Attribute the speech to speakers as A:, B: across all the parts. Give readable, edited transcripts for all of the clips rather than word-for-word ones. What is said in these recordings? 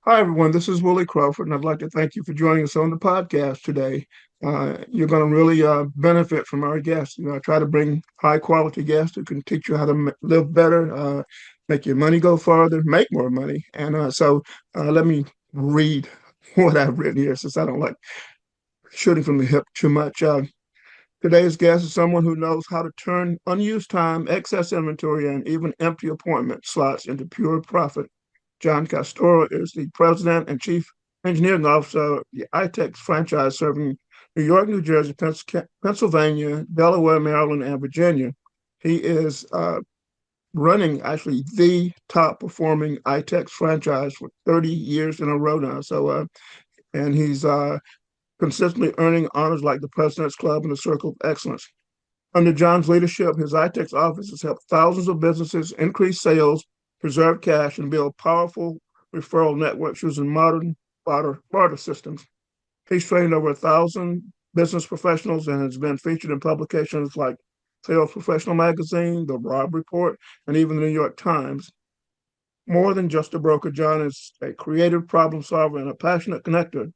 A: Hi, everyone. This is Willie Crawford, and I'd like to thank you for joining us on the podcast today. You're going to really benefit from our guests. I try to bring high quality guests who can teach you how to live better, make your money go farther, make more money. And let me read what I've written here since I don't like shooting from the hip too much. Today's guest is someone who knows how to turn unused time, excess inventory, and even empty appointment slots into pure profit. John Castoro is the President and Chief Engineering Officer of the ITEX franchise serving New York, New Jersey, Pennsylvania, Delaware, Maryland, and Virginia. He is running actually the top performing ITEX franchise for 30 years in a row now. And he's consistently earning honors like the President's Club and the Circle of Excellence. Under John's leadership, his ITEX office has helped thousands of businesses increase sales, preserve cash, and build powerful referral networks using modern barter systems. He's trained over 1,000 business professionals and has been featured in publications like Sales Professional Magazine, The Rob Report, and even the New York Times. More than just a broker, John is a creative problem solver and a passionate connector.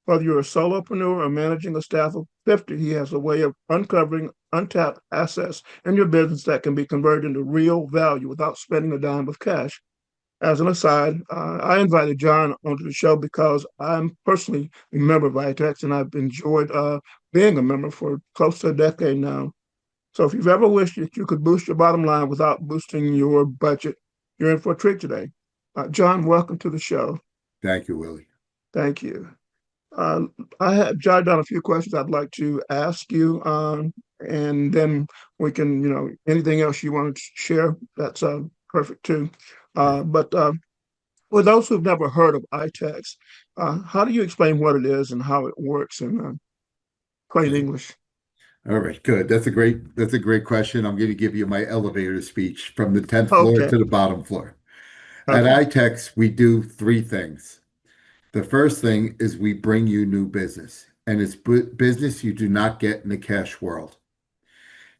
A: Whether you're a solopreneur or managing a staff of 50, he has a way of uncovering untapped assets in your business that can be converted into real value without spending a dime of cash. As an aside, I invited John onto the show because I'm personally a member of ITEX and I've enjoyed being a member for close to a decade now. So if you've ever wished that you could boost your bottom line without boosting your budget, you're in for a treat today. John, welcome to the show.
B: Thank you, Willie.
A: Thank you. Uh, I have jotted down a few questions I'd like to ask you, and then we can, anything else you want to share, that's perfect too. But for those who've never heard of ITEX, how do you explain what it is and how it works in plain
B: Okay.
A: English?
B: All right, good. That's a great question. I'm going to give you my elevator speech from the 10th floor
A: Okay,
B: to the bottom floor. At
A: okay.
B: ITEX, we do three things. The first thing is we bring you new business, and it's business you do not get in the cash world.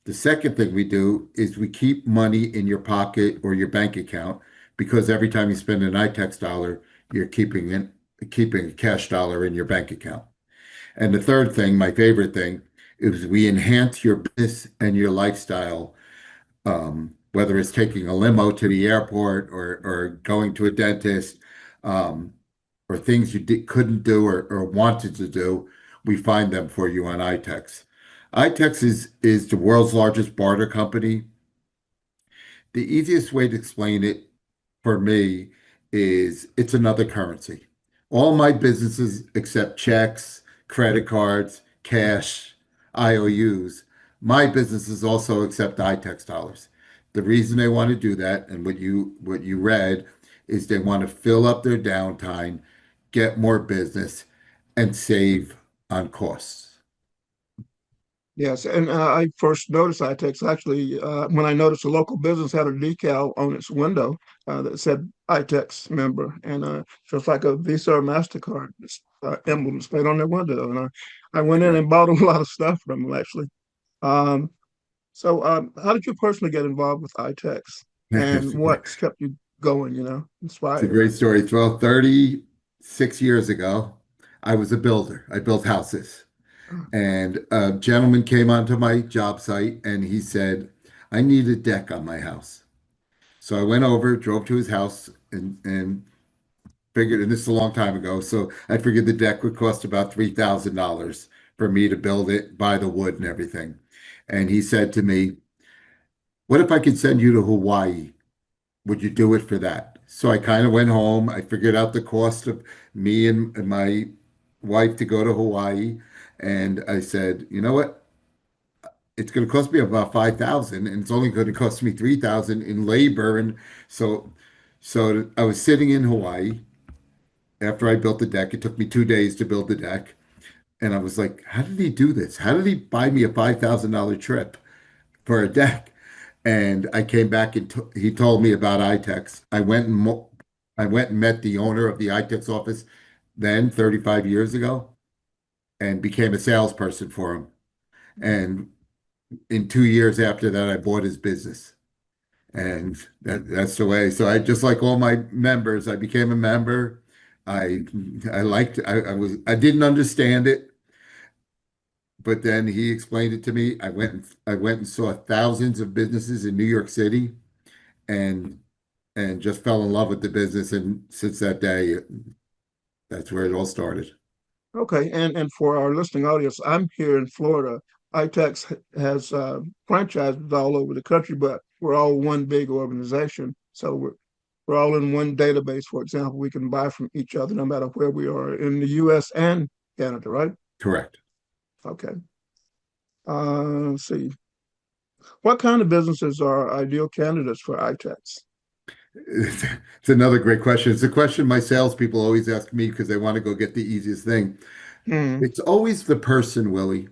B: The second thing we do is we keep money in your pocket or your bank account because every time you spend an ITEX dollar, you're keeping a cash dollar in your bank account. And the third thing, my favorite thing, is we enhance your business and your lifestyle, whether it's taking a limo to the airport or going to a dentist, um, or things you couldn't do or wanted to do, we find them for you on iTex. iTex is the world's largest barter company. The easiest way to explain it for me is it's another currency. All my businesses accept checks, credit cards, cash, IOUs. My businesses also accept iTex dollars. The reason they want to do that, and what you read, is they want to fill up their downtime, get more business, and save on costs.
A: Yes, and I first noticed ITEX actually when I noticed a local business had a decal on its window that said ITEX member, and just like a Visa or Mastercard emblem displayed on their window, and I went in and
B: Correct.
A: bought them a lot of stuff from them actually. Um, how did you personally get involved with ITEX,
B: It's
A: and
B: a great,
A: what's kept you going?
B: it's a
A: Inspired.
B: great story. Well, 36 years ago, I was a builder. I built houses. And a gentleman came onto my job site and he said, I need a deck on my house. So I went over, drove to his house and figured, and this is a long time ago, so I figured the deck would cost about $3,000 for me to build it, buy the wood and everything. And he said to me, what if I could send you to Hawaii? Would you do it for that? So I kind of went home. I figured out the cost of me and my wife to go to Hawaii. And I said, you know what? It's going to cost me about 5,000 and it's only going to cost me 3,000 in labor. And so, so I was sitting in Hawaii after I built the deck. It took me 2 days to build the deck. And I was like, how did he do this? How did he buy me a $5,000 trip for a deck? And I came back and he told me about iTex. I went and met the owner of the iTex office then 35 years ago and became a salesperson for him. And in 2 years after that, I bought his business. And that's the way. So I just like all my members, I became a member. I I liked I didn't understand it, but then he explained it to me. I went and saw thousands of businesses in New York City and just fell in love with the business. And since that day, that's where it all started.
A: Okay, and for our listening audience, I'm here in Florida. ITEX has franchises all over the country, but we're all one big organization. So we're all in one database. For example, we can buy from each other no matter where we are in the U.S. and Canada, right?
B: Correct.
A: Okay. Let's see. What kind of businesses are ideal candidates for ITEX?
B: It's another great question. It's a question my salespeople always ask me because they want to go get the easiest thing.
A: Hmm.
B: It's always the person, Willie.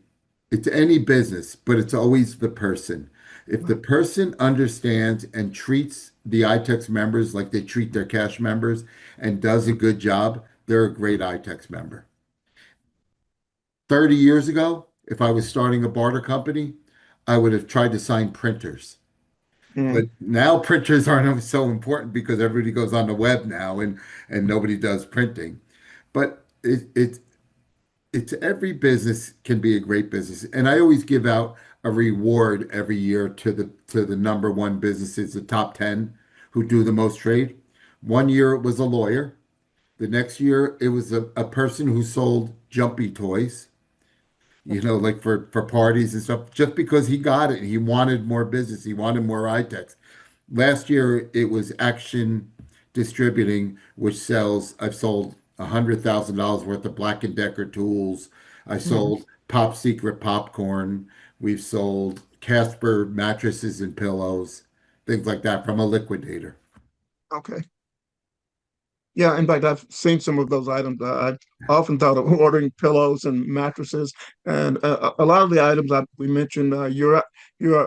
B: It's any business, but it's always the person. If the person understands and treats the ITEX members like they treat their cash members and does a good job, they're a great ITEX member. 30 years ago, if I was starting a barter company, I would have tried to sign printers.
A: Hmm.
B: But now printers aren't so important because everybody goes on the web now and nobody does printing. But it's every business can be a great business. And I always give out a reward every year to the number one businesses, the top 10 who do the most trade. One year it was a lawyer. The next year it was a person who sold jumpy toys, like for parties and stuff, just because he got it. He wanted more business. He wanted more iTex. Last year it was Action Distributing, which I've sold $100,000 worth of Black& and Decker tools. I
A: Hmm.
B: sold Pop Secret popcorn. We've sold Casper mattresses and pillows, things like that from a liquidator.
A: Okay. Yeah, in fact, I've seen some of those items. I've often thought of ordering pillows and mattresses, and a lot of the items we mentioned, you're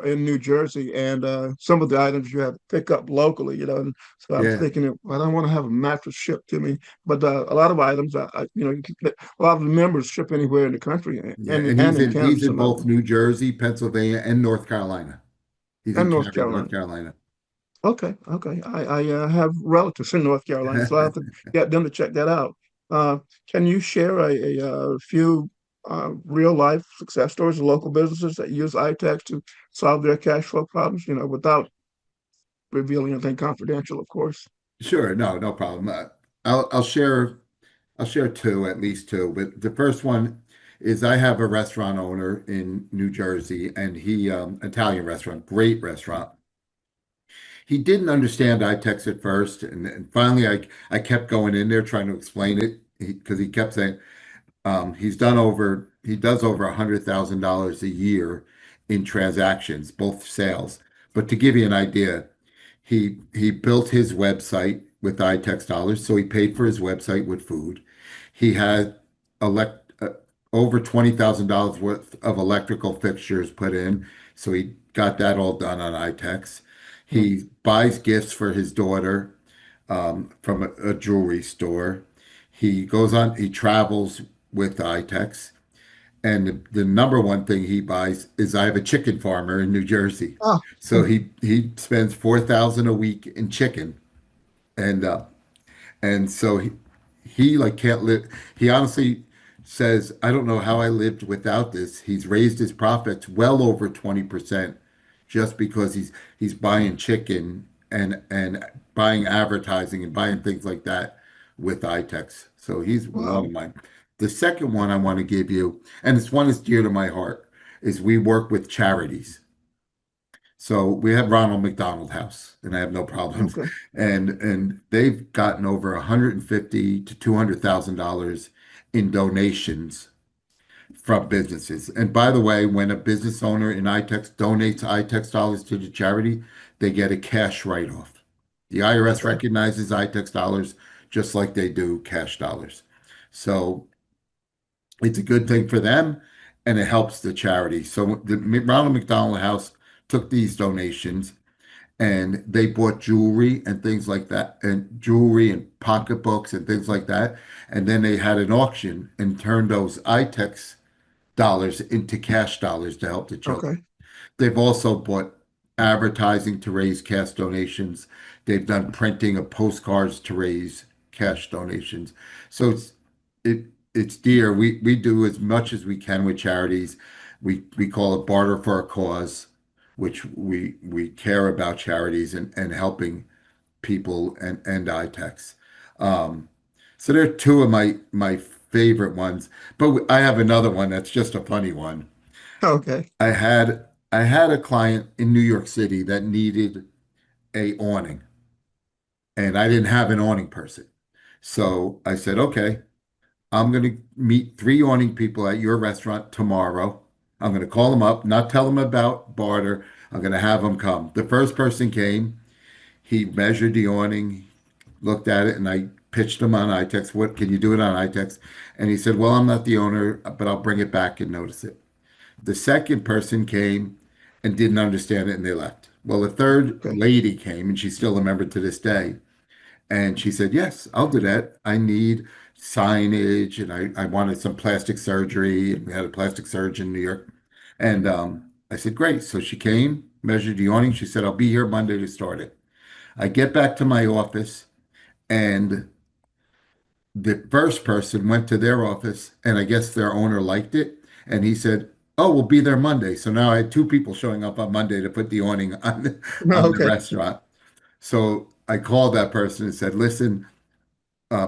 A: in New Jersey, and some of the items you have to pick up locally. And so I'm
B: Yeah.
A: thinking, well, I don't want to have a mattress shipped to me, but a lot of items, a lot of the members ship anywhere in the country,
B: Yeah.
A: and
B: And
A: and in Canada,
B: he's in
A: some of
B: both
A: them,
B: New Jersey, Pennsylvania, and North Carolina. He's in
A: and North
B: Cary, North
A: Carolina.
B: Carolina.
A: Okay, okay. I have relatives in North Carolina, so I have to get them to check that out. Uh, can you share a few real life success stories of local businesses that use iTex to solve their cash flow problems? Without revealing anything confidential, of course.
B: Sure, no problem. I'll share two, at least two. But the first one is I have a restaurant owner in New Jersey, and he Italian restaurant, great restaurant. He didn't understand iTex at first, and finally I kept going in there trying to explain it because he kept saying, he does over $100,000 a year in transactions, both sales. But to give you an idea, he built his website with iTex dollars, so he paid for his website with food. He had elect over $20,000 worth of electrical fixtures put in, so he got that all done on iTex.
A: Hmm.
B: He buys gifts for his daughter from a jewelry store. He travels with iTex. And the number one thing he buys is I have a chicken farmer in New Jersey.
A: Ah,
B: So he spends 4,000 a week in chicken. And so he like can't live. He honestly says, I don't know how I lived without this. He's raised his profits well over 20% just because he's buying chicken and buying advertising and buying things like that with iTex. So he's one
A: wow.
B: of mine. The second one I want to give you, and it's one that's dear to my heart, is we work with charities. So we have Ronald McDonald House, and I have no problems.
A: Okay.
B: And they've gotten over 150 to $200,000 in donations from businesses. And by the way, when a business owner in iTex donates iTex dollars to the charity, they get a cash write-off. The IRS
A: Okay.
B: recognizes iTex dollars just like they do cash dollars. So it's a good thing for them and it helps the charity. So the Ronald McDonald House took these donations and they bought jewelry and things like that, and jewelry and pocketbooks and things like that. And then they had an auction and turned those iTex dollars into cash dollars to help the children.
A: Okay.
B: They've also bought advertising to raise cash donations. They've done printing of postcards to raise cash donations. So it it's dear. We do as much as we can with charities. We call it barter for a cause, which we care about charities and helping people and ITEX. Um, so they're two of my favorite ones. But I have another one that's just a funny one.
A: Okay.
B: I had a client in New York City that needed a awning, and I didn't have an awning person. So I said, okay, I'm going to meet three awning people at your restaurant tomorrow. I'm going to call them up, not tell them about barter. I'm going to have them come. The first person came. He measured the awning, looked at it, and I pitched him on ITEX. What can you do it on ITEX? And he said, well, I'm not the owner, but I'll bring it back and notice it. The second person came and didn't understand it and they left. Well, the third
A: Okay.
B: lady came and she's still a member to this day. And she said, yes, I'll do that. I need signage and I wanted some plastic surgery. And we had a plastic surgeon in New York. And I said, great. So she came, measured the awning. She said, I'll be here Monday to start it. I get back to my office and the first person went to their office and I guess their owner liked it. And he said, oh, we'll be there Monday. So now I had two people showing up on Monday to put the awning on the
A: Okay.
B: restaurant. So I called that person and said, listen,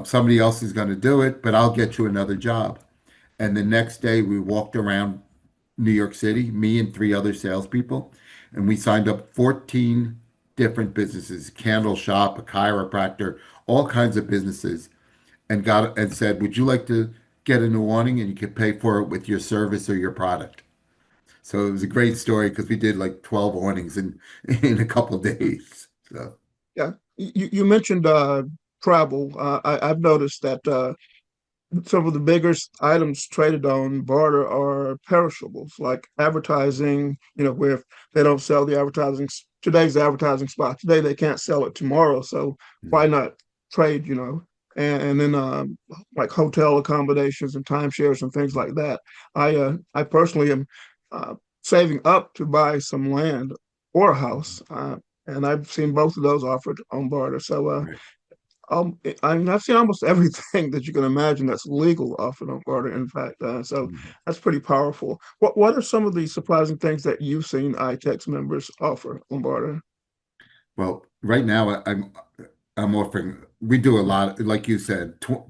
B: somebody else is going to do it, but I'll get you another job. And the next day we walked around New York City, me and three other salespeople, and we signed up 14 different businesses, candle shop, a chiropractor, all kinds of businesses and got and said, "Would you like to get a new awning and you could pay for it with your service or your product?" So it was a great story because we did like 12 awnings in in a couple of days. So
A: Yeah. You mentioned travel. I've noticed that some of the biggest items traded on barter are perishables, like advertising, where if they don't sell the today's advertising spot today, they can't sell it tomorrow. So why
B: mm,
A: not trade, and then like hotel accommodations and timeshares and things like that. I personally am uh, saving up to buy some land or a house, and I've seen both of those offered on barter. So
B: right.
A: I've seen almost everything that you can imagine that's legal offered on barter. In fact, so
B: Mm.
A: that's pretty powerful. What are some of the surprising things that you've seen ITEX members offer on barter?
B: Well, right now I'm offering. We do a lot, like you said, tw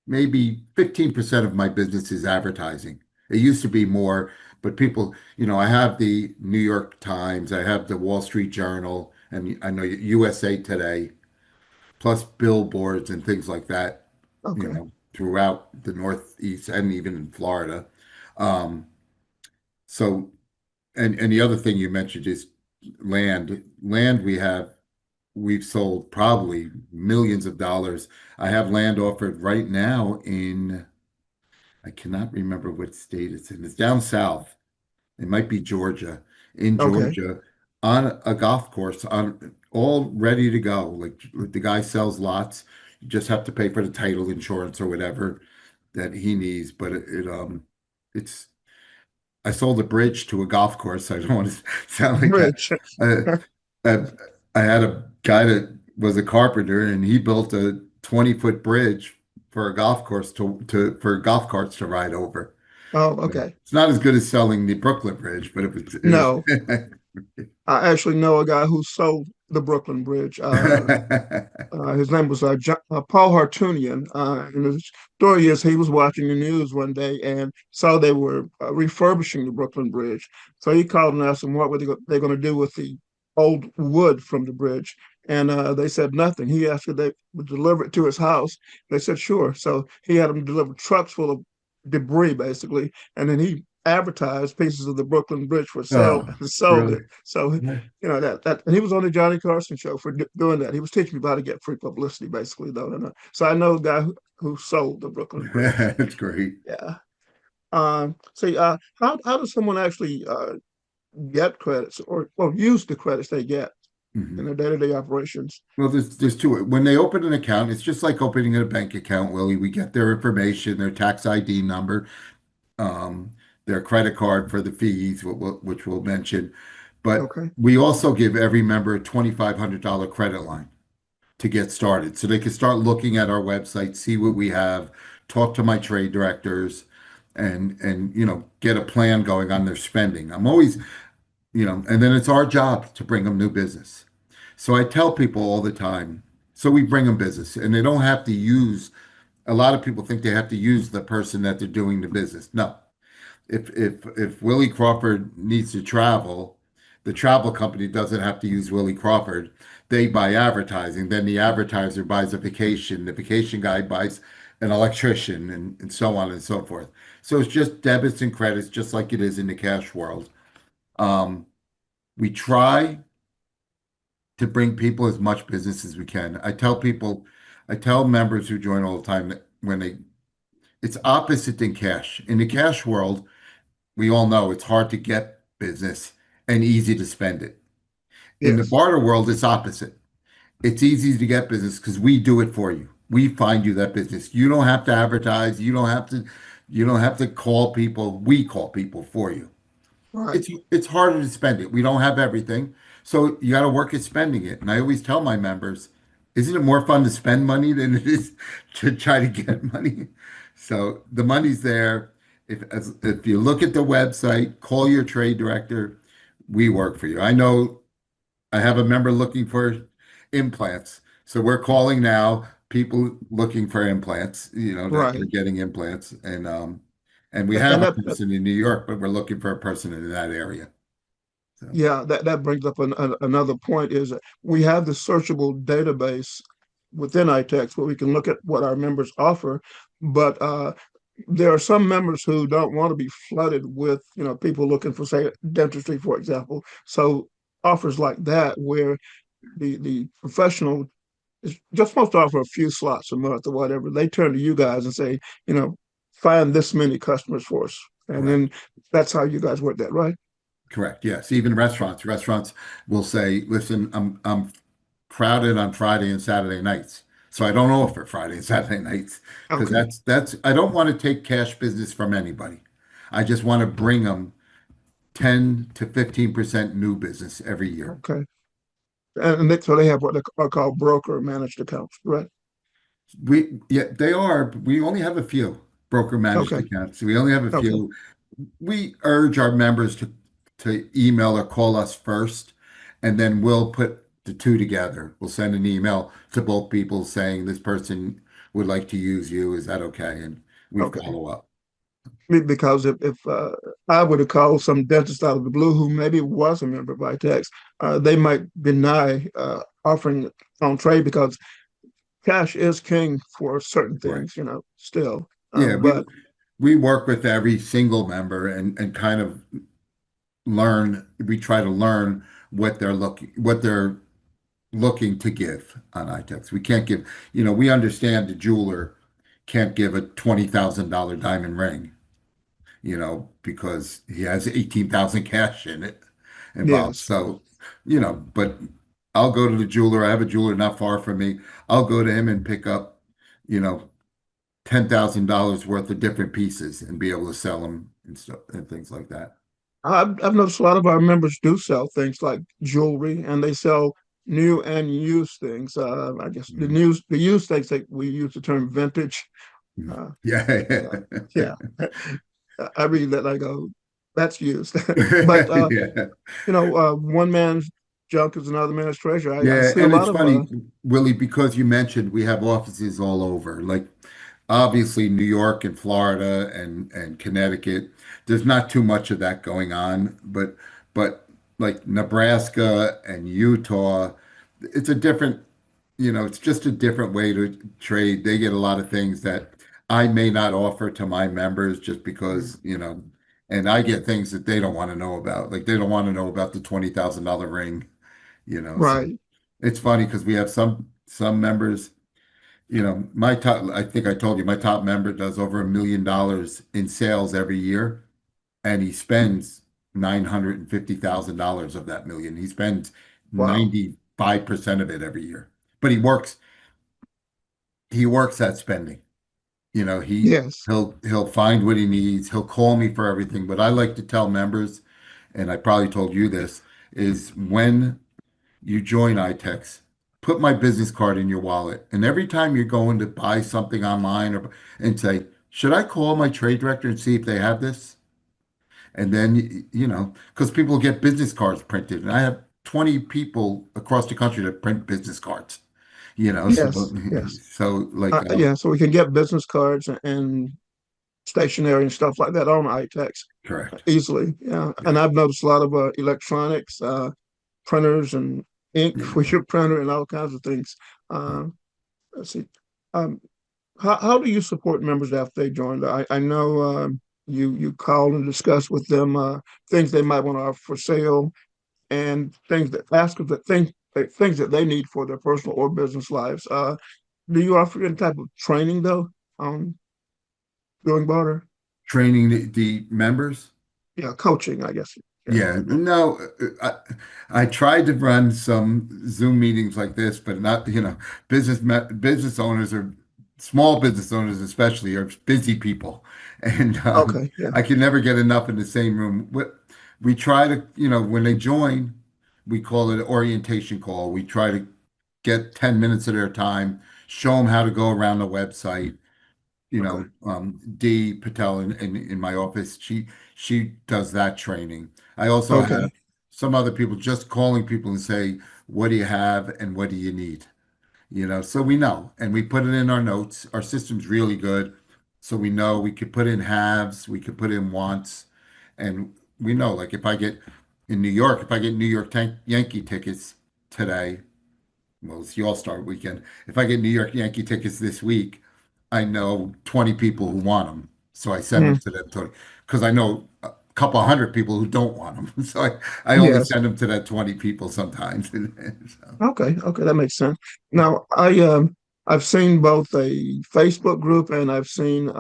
B: maybe 15% of my business is advertising. It used to be more, but people, I have the New York Times, I have the Wall Street Journal, and I know USA Today. Plus billboards and things like that,
A: Okay,
B: throughout the Northeast and even in Florida. Um, so, and the other thing you mentioned is land. Land we've sold probably millions of dollars. I have land offered right now I cannot remember what state it's in. It's down south. It might be Georgia. In
A: okay,
B: Georgia, on a golf course, on all ready to go. Like the guy sells lots. You just have to pay for the title insurance or whatever that he needs. But it's I sold a bridge to a golf course. I don't want to sound like that.
A: rich.
B: Uh, I, I had a guy that was a carpenter and he built a 20-foot bridge for a golf course for golf carts to ride over.
A: Oh,
B: So
A: okay.
B: it's not as good as selling the Brooklyn Bridge, but it was
A: No, I actually know a guy who sold the Brooklyn Bridge. His name was Paul Hartunian. And the story is he was watching the news one day and saw they were refurbishing the Brooklyn Bridge. So he called and asked them what were they going to do with the old wood from the bridge. And they said nothing. He asked if they would deliver it to his house. They said sure. So he had them deliver trucks full of debris, basically. And then he advertised pieces of the Brooklyn Bridge for sale
B: Oh,
A: and sold
B: really?
A: it. So
B: Yeah.
A: that and he was on the Johnny Carson show for doing that. He was teaching me how to get free publicity, basically, though. And so I know a guy who sold the Brooklyn Bridge.
B: That's great.
A: Yeah. How does someone actually get credits or use the credits they get in
B: Mhm.
A: their day-to-day operations?
B: Well, there's two. When they open an account, it's just like opening a bank account, Willie. We get their information, their tax ID number, um, their credit card for the fees, which we'll mention. But
A: Okay.
B: we also give every member a $2,500 credit line. to get started. So they can start looking at our website, see what we have, talk to my trade directors, and get a plan going on their spending. I'm always, and then it's our job to bring them new business. So I tell people all the time, so we bring them business, and they don't have to use. A lot of people think they have to use the person that they're doing the business. No, if Willie Crawford needs to travel, the travel company doesn't have to use Willie Crawford. They buy advertising. Then the advertiser buys a vacation. The vacation guy buys an electrician, and so on and so forth. So it's just debits and credits, just like it is in the cash world. Um, we try to bring people as much business as we can. I tell members who join all the time that it's opposite than cash. In the cash world, we all know it's hard to get business and easy to spend it. In the
A: Yes.
B: barter world, it's opposite. It's easy to get business because we do it for you. We find you that business. You don't have to advertise. You don't have to call people. We call people for you.
A: Right.
B: It's harder to spend it. We don't have everything. So you got to work at spending it. And I always tell my members, isn't it more fun to spend money than it is to try to get money? So the money's there. If you look at the website, call your trade director, we work for you. I know I have a member looking for implants. So we're calling now people looking for implants, that are
A: Right.
B: getting implants. And we have
A: And
B: a
A: that
B: person in New York, but we're looking for a person in that area. So
A: yeah, that brings up another point is that we have the searchable database within ITEX where we can look at what our members offer, but there are some members who don't want to be flooded with, people looking for, say, dentistry, for example. So offers like that where the professional is just supposed to offer a few slots a month or whatever, they turn to you guys and say, you know, find this many customers for us. And
B: correct.
A: then that's how you guys work that, right?
B: Correct. Yes. Even restaurants will say, listen, I'm crowded on Friday and Saturday nights. So I don't offer Friday and Saturday nights because
A: Okay.
B: that's I don't want to take cash business from anybody. I just want to bring them 10 to 15% new business every year.
A: Okay. So they have what they are called broker managed accounts, right?
B: They are. But we only have a few broker managed
A: Okay.
B: accounts. We only have a
A: Okay.
B: few. We urge our members to email or call us first, and then we'll put the two together. We'll send an email to both people saying this person would like to use you. Is that okay? And we
A: Okay.
B: follow up.
A: Because if I would have called some dentist out of the blue who maybe was a member of ITEX, they might deny offering on trade because cash is king for certain
B: Right.
A: things, still.
B: Yeah,
A: But
B: we work with every single member and kind of we try to learn what they're looking to give on iTex. We can't give, we understand the jeweler can't give a $20,000 diamond ring, because he has 18,000 cash in it involved.
A: yes,
B: So, but I'll go to the jeweler. I have a jeweler not far from me. I'll go to him and pick up, you know, $10,000 worth of different pieces and be able to sell them and stuff and things like that.
A: I've noticed a lot of our members do sell things like jewelry, and they sell new and used things. I guess
B: Mhm.
A: the used things that we use the term vintage.
B: Mhm.
A: Uh,
B: Yeah.
A: yeah, yeah. I read that I go, that's used. But
B: Yeah.
A: one man's junk is another man's treasure. I
B: Yeah,
A: see a
B: and it's
A: lot of
B: funny, Willie, because you mentioned we have offices all over. Like obviously New York and Florida and Connecticut. There's not too much of that going on, but like Nebraska and Utah, it's a different, it's just a different way to trade. They get a lot of things that I may not offer to my members just because, and I get things that they don't want to know about. Like they don't want to know about the $20,000 ring, so
A: right.
B: it's funny because we have some members, my top, I think I told you, my top member does over $1 million in sales every year, and he spends $950,000 of that million. He spends
A: Wow.
B: 95% of it every year. But he works at spending. You know, he
A: Yes.
B: he'll find what he needs. He'll call me for everything. But I like to tell members, and I probably told you this, is when you join ITEX. put my business card in your wallet. And every time you're going to buy something online or and say, should I call my trade director and see if they have this? And then, because people get business cards printed, and I have 20 people across the country that print business cards, so,
A: Yes, yes.
B: so like,
A: Yeah, so we can get business cards and stationery and stuff like that on iTex
B: correct.
A: easily. Yeah,
B: Yeah.
A: and I've noticed a lot of electronics, printers and ink
B: Yeah.
A: for your printer and all kinds of things. Um, let's see. Um, how do you support members after they join? I know you call and discuss with them things they might want to offer for sale and things that ask them things that they need for their personal or business lives. Do you offer any type of training though doing barter?
B: Training the members.
A: Yeah, coaching, I guess. Yeah.
B: Yeah, no, I tried to run some Zoom meetings like this, but not, business owners are small business owners especially are busy people, and
A: Okay. Yeah.
B: I can never get enough in the same room. We try to, when they join, we call it an orientation call. We try to get 10 minutes of their time, show them how to go around the website,
A: Okay.
B: Dee Patel in my office, she does that training. I also have
A: Okay.
B: some other people just calling people and say, what do you have and what do you need? So we know and we put it in our notes. Our system's really good. So we know we could put in haves, we could put in wants, and we know like if I get in New York, if I get New York Yankee tickets today, well, it's the All-Star weekend. If I get New York Yankee tickets this week, I know 20 people who want them. So I send them
A: Mhm.
B: to them 20 because I know a couple hundred people who don't want them. So I only
A: Yes.
B: send them to that 20 people sometimes. So,
A: Okay. Okay. That makes sense. Now, I've seen both a Facebook group and I've seen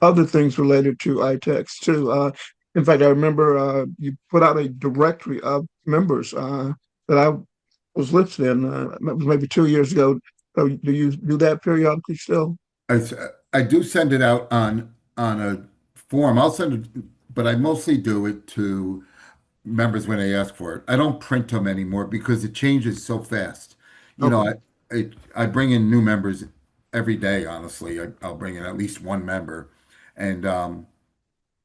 A: other things related to iText too. In fact, I remember you put out a directory of members that I was listed in. It was maybe 2 years ago. So do you do that periodically still?
B: I, I do send it out on a form. I'll send it, but I mostly do it to members when they ask for it. I don't print them anymore because it changes so fast. You know,
A: Okay.
B: I bring in new members every day, honestly. I'll bring in at least one member. And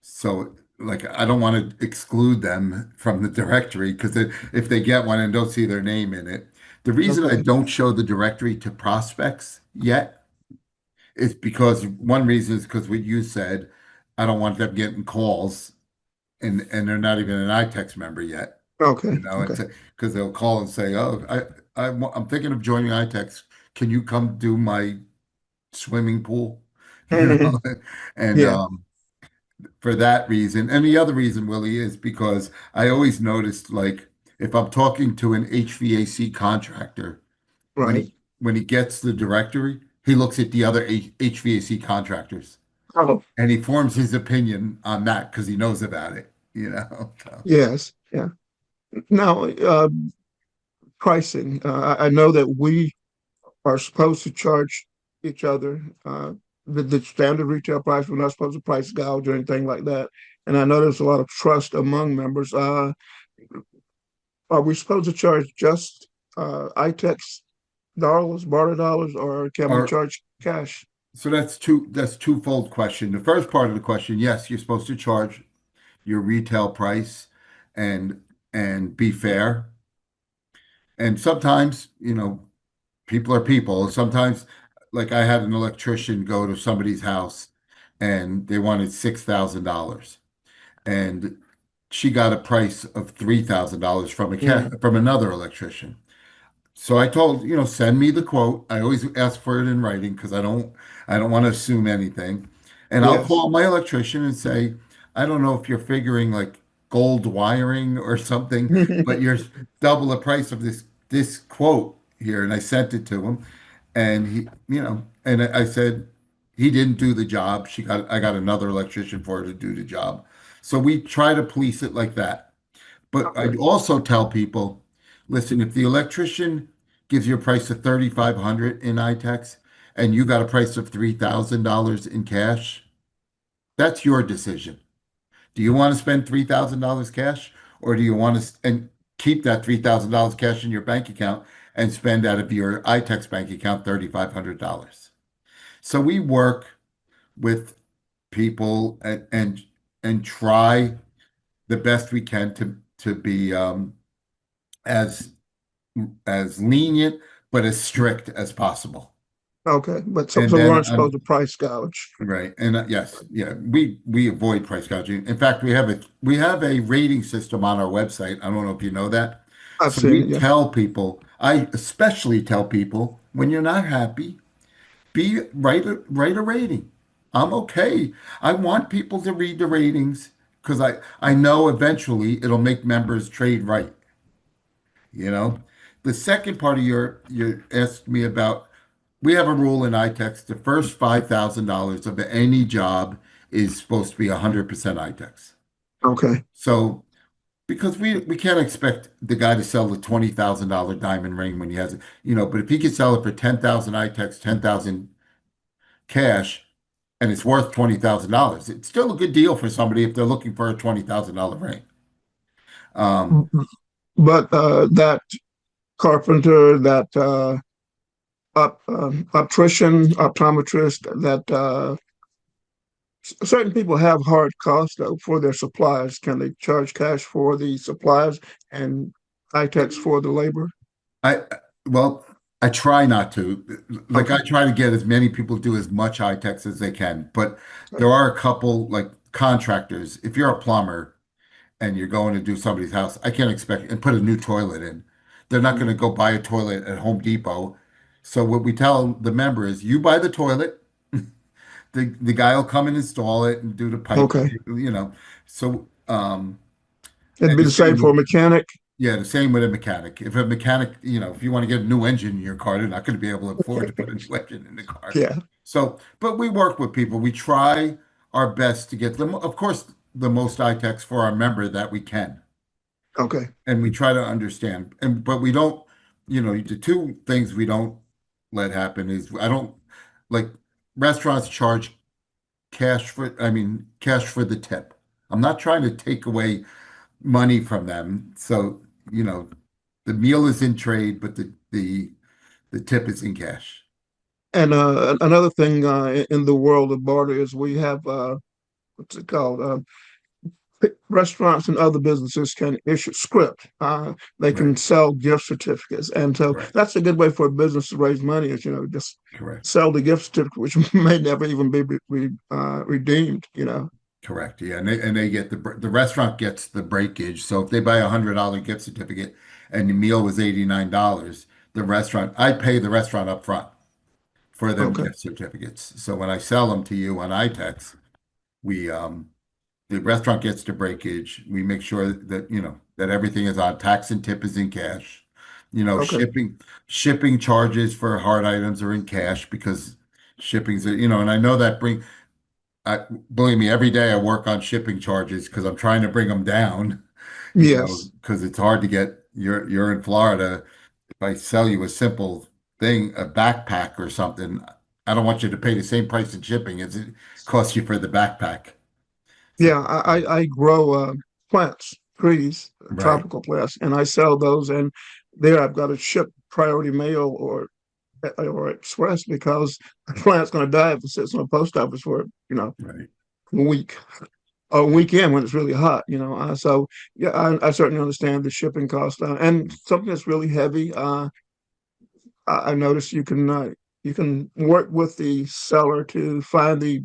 B: so like I don't want to exclude them from the directory because if they get one and don't see their name in it, the reason I
A: Okay.
B: don't show the directory to prospects yet is because one reason is because what you said, I don't want them getting calls and they're not even an ITEX member yet.
A: Okay.
B: And
A: Okay.
B: because they'll call and say, "Oh, I'm thinking of joining ITEX. Can you come do my swimming pool?" You know, and
A: Yeah.
B: for that reason, and the other reason, Willie, is because I always noticed, like, if I'm talking to an HVAC contractor, when
A: Right.
B: he gets the directory, he looks at the other HVAC contractors
A: Oh,
B: and he forms his opinion on that because he knows about it. So.
A: yes. Yeah. Now, pricing. I know that we are supposed to charge each other the standard retail price. We're not supposed to price gouge or anything like that. And I know there's a lot of trust among members. Are we supposed to charge just ITEX dollars, barter dollars, or can we
B: Or
A: charge cash?
B: So that's twofold question. The first part of the question, yes, you're supposed to charge your retail price and be fair. And sometimes, people are people. Sometimes, like I had an electrician go to somebody's house and they wanted $6,000 and she got a price of $3,000
A: Mm,
B: from another electrician. So I told, send me the quote. I always ask for it in writing because I don't want to assume anything. And I'll
A: yes.
B: call my electrician and say, I don't know if you're figuring like gold wiring or something, but you're double the price of this quote here. And I sent it to him and and I said he didn't do the job. I got another electrician for her to do the job. So we try to police it like that. But I
A: Okay.
B: also tell people, listen, if the electrician gives you a price of 3,500 in ITEX and you got a price of $3,000 in cash, that's your decision. Do you want to spend $3,000 cash or do you want to and keep that $3,000 cash in your bank account and spend out of your ITEX bank account $3,500. So we work with people and try the best we can to be as as lenient but as strict as possible.
A: Okay, but
B: And
A: so we
B: then
A: weren't supposed to price gouge.
B: right, and yes, yeah, we avoid price gouging. In fact, we have a rating system on our website. I don't know if you know that.
A: I've
B: So
A: seen
B: we
A: it, yeah.
B: tell people, I especially tell people, when you're not happy, write a rating. I'm okay. I want people to read the ratings because I know eventually it'll make members trade right, you know. The second part of your asked me about, we have a rule in ITEX, the first $5,000 of any job is supposed to be 100% ITEX.
A: Okay.
B: So because we can't expect the guy to sell the $20,000 diamond ring when he has it, but if he could sell it for 10,000 ITEX, 10,000 cash, and it's worth $20,000. It's still a good deal for somebody if they're looking for a $20,000 ring. Um,
A: But that carpenter, that optometrist, that certain people have hard costs though for their supplies. Can they charge cash for the supplies and ITEX for the labor?
B: I well, I try not to. Like I
A: Okay.
B: try to get as many people to do as much high techs as they can, but there are a couple like contractors. If you're a plumber and you're going to do somebody's house, I can't expect and put a new toilet in. They're not going to go buy a toilet at Home Depot. So what we tell the member is, you buy the toilet, the guy will come and install it and do the pipe,
A: Okay.
B: So
A: It'd
B: and
A: be
B: the
A: the same
B: same
A: for a
B: with
A: mechanic.
B: yeah, the same with a mechanic. If a mechanic, if you want to get a new engine in your car, they're not going to be able to afford to put a new engine in the car.
A: Yeah.
B: So, but we work with people. We try our best to get them, of course, the most ITEX for our member that we can.
A: Okay.
B: And we try to understand. But we don't, the two things we don't let happen is I don't like restaurants charge cash for the tip. I'm not trying to take away money from them. So, you know, the meal is in trade, but the tip is in cash.
A: And another thing in the world of barter is we have what's it called? Restaurants and other businesses can issue script. They
B: Right.
A: can sell gift certificates, and so
B: Correct.
A: that's a good way for a business to raise money. Is just
B: Correct.
A: sell the gift certificate, which may never even be redeemed.
B: Correct. Yeah. And they get the restaurant gets the breakage. So if they buy $100 gift certificate and the meal was $89, I pay the restaurant up front for them
A: Okay.
B: gift certificates. So when I sell them to you on iTex, we the restaurant gets the breakage. We make sure that that everything is on tax and tip is in cash.
A: Okay.
B: Shipping charges for hard items are in cash because shipping's and I know that believe me, every day I work on shipping charges because I'm trying to bring them down,
A: Yes.
B: because it's hard to get you're in Florida. If I sell you a simple thing, a backpack or something, I don't want you to pay the same price in shipping as it costs you for the backpack. So,
A: Yeah. I grow plants, trees,
B: right,
A: tropical plants, and I sell those. And there I've got to ship priority mail or express because the plant's going to die if it sits in a post office for
B: right,
A: a week or weekend when it's really hot. So yeah, I certainly understand the shipping cost and something that's really heavy. I noticed you can work with the seller to find the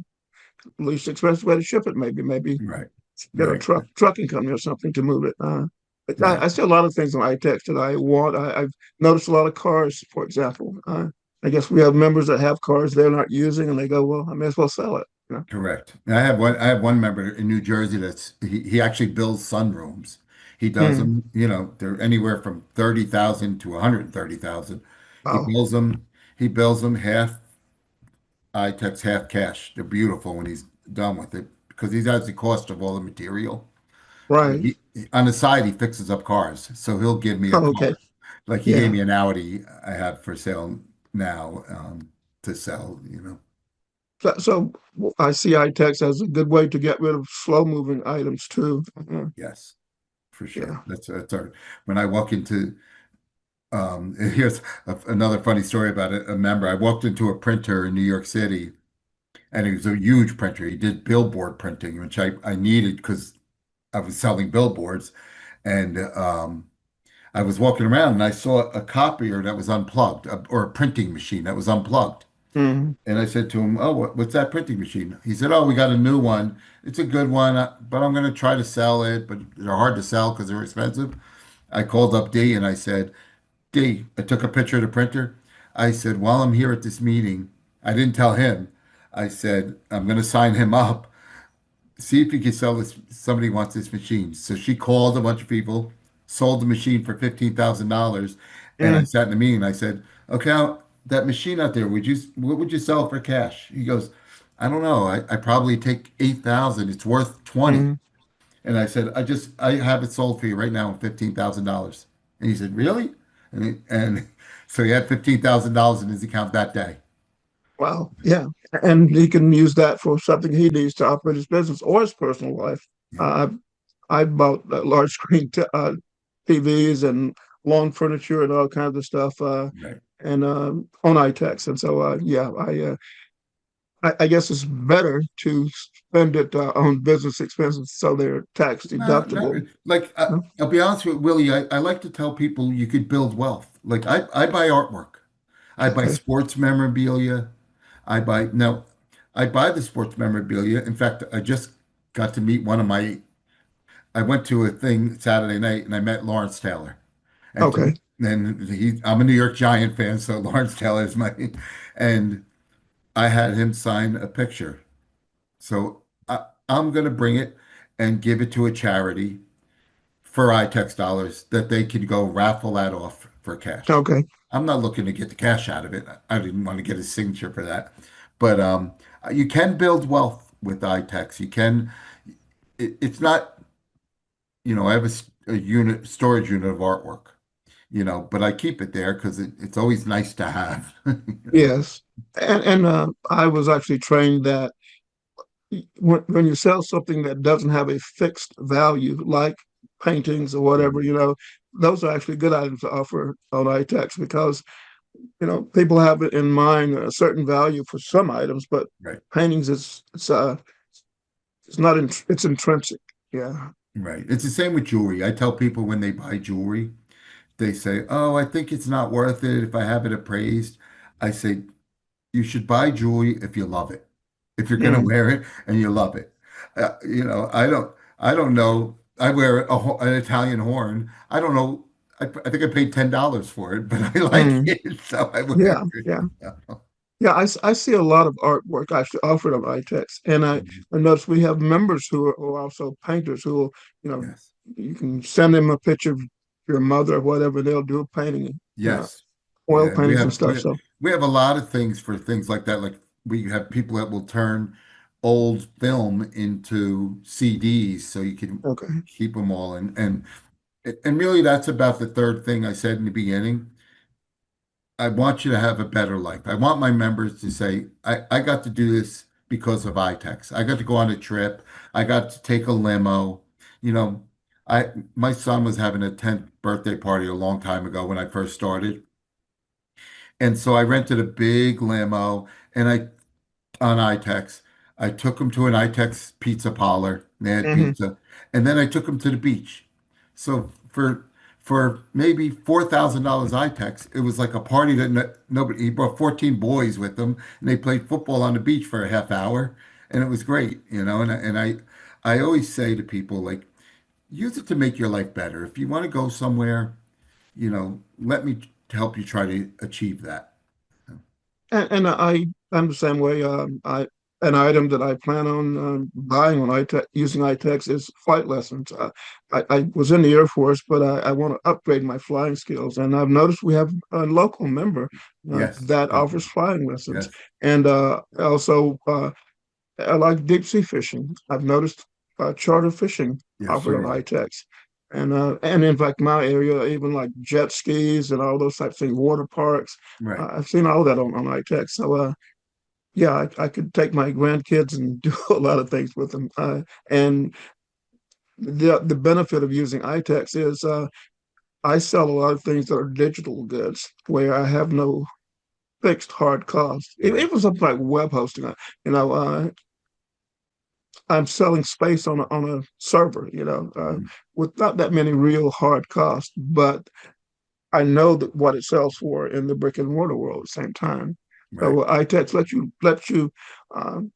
A: least expensive way to ship it. Maybe
B: right,
A: get a
B: right,
A: trucking company or something to move it. But
B: right.
A: I see a lot of things on iText that I want. I've noticed a lot of cars, for example. I guess we have members that have cars they're not using, and they go, "Well, I may as well sell it."
B: Correct. I have one member in New Jersey he actually builds sunrooms. He does
A: Hmm.
B: them, they're anywhere from 30,000 to 130,000. He
A: Oh,
B: builds them, he builds them half iTex, half cash. They're beautiful when he's done with it because he has the cost of all the material.
A: right.
B: On the side, he fixes up cars. So he'll give me a
A: Oh, okay.
B: car. Like he gave
A: Yeah.
B: me an Audi I have for sale now, to sell.
A: So I see iText as a good way to get rid of slow moving items too.
B: Yes, for sure.
A: Yeah.
B: That's our when I walk into And here's another funny story about a member. I walked into a printer in New York City, and it was a huge printer. He did billboard printing, which I needed because I was selling billboards. And I was walking around and I saw a copier that was unplugged, or a printing machine that was unplugged.
A: Mm,
B: And I said to him, "Oh, what's that printing machine?" He said, "Oh, we got a new one. It's a good one, but I'm going to try to sell it, but they're hard to sell because they're expensive." I called up D and I said, "D," I took a picture of the printer. I said, "While I'm here at this meeting," I didn't tell him. I said, "I'm going to sign him up. See if you can sell this. Somebody wants this machine." So she called a bunch of people, sold the machine for $15,000. And I
A: mm,
B: sat in the meeting. I said, "Okay, that machine out there, what would you sell for cash?" He goes, "I don't know. I probably take 8,000. It's worth 20."
A: mm.
B: And I said, I have it sold for you right now at $15,000." And he said, "Really?" And so he had $15,000 in his account that day.
A: Wow. Yeah. And he can use that for something he needs to operate his business or his personal life.
B: Yeah,
A: Uh, I bought large screen TVs and lawn furniture and all kinds of stuff,
B: right.
A: and on iTex. And so, yeah, I guess it's better to spend it on business expenses so they're tax
B: No, not
A: deductible.
B: like
A: No?
B: I'll be honest with Willie. I like to tell people you could build wealth. Like I buy artwork. I buy
A: Okay.
B: sports memorabilia. I buy now. I buy the sports memorabilia. In fact, I just got to meet one of my. I went to a thing Saturday night and I met Lawrence Taylor. And
A: Okay.
B: I'm a New York Giant fan, so Lawrence Taylor is my. And I had him sign a picture. So I'm going to bring it and give it to a charity for ITEX dollars that they can go raffle that off for cash.
A: Okay.
B: I'm not looking to get the cash out of it. I didn't want to get his signature for that. But you can build wealth with ITEX. You can, it's not, I have a unit, storage unit of artwork, but I keep it there because it's always nice to have.
A: Yes. And I was actually trained that when you sell something that doesn't have a fixed value, like paintings or whatever, those are actually good items to offer on iTex because, people have it in mind a certain value for some items, but
B: Right,
A: paintings it's not in, it's intrinsic. Yeah.
B: right. It's the same with jewelry. I tell people when they buy jewelry, they say, "Oh, I think it's not worth it if I have it appraised." I say, you should buy jewelry if you love it. If you're going to
A: Mm,
B: wear it and you love it. I don't know. I wear an Italian horn. I don't know. I think I paid $10 for it, but I like
A: mm.
B: it, so I wear
A: Yeah,
B: it.
A: yeah. Yeah, I see a lot of artwork actually offered on iTex, and I notice we have members who are also painters who will, you know,
B: Yes.
A: you can send them a picture of your mother or whatever, they'll do a painting,
B: Yes.
A: oil
B: Yeah, we
A: paintings and
B: have we
A: stuff.
B: have,
A: So,
B: we have a lot of things for things like that. Like we have people that will turn old film into CDs so you can
A: okay.
B: keep them all. And really, that's about the third thing I said in the beginning. I want you to have a better life. I want my members to say, I got to do this because of ITEX. I got to go on a trip. I got to take a limo. You know, my son was having a 10th birthday party a long time ago when I first started. And so I rented a big limo and on ITEX. I took him to an ITEX pizza parlor. And they had
A: Hmm.
B: pizza. And then I took him to the beach. So for maybe $4,000 ITEX, it was like a party that nobody, he brought 14 boys with him and they played football on the beach for a half hour. And it was great, I always say to people, like, use it to make your life better. If you want to go somewhere, let me help you try to achieve that.
A: And I'm the same way. An item that I plan on buying on iTex using iTex is flight lessons. I was in the Air Force, but I want to upgrade my flying skills, and I've noticed we have a local member
B: Yes.
A: that
B: Oh,
A: offers flying lessons,
B: yes.
A: and also I like deep sea fishing. I've noticed charter fishing
B: Yes,
A: offered
B: so
A: on
B: do I.
A: iTex. And in fact, my area, even like jet skis and all those types of things, water parks,
B: Right.
A: I've seen all that on iTex. So, yeah, I could take my grandkids and do a lot of things with them. And the benefit of using iTex is I sell a lot of things that are digital goods where I have no fixed hard costs.
B: Right,
A: Even something like web hosting, you know, I'm selling space on a server,
B: mhm,
A: with not that many real hard costs, but I know that what it sells for in the brick and mortar world at the same time.
B: right,
A: So ITEX lets you um,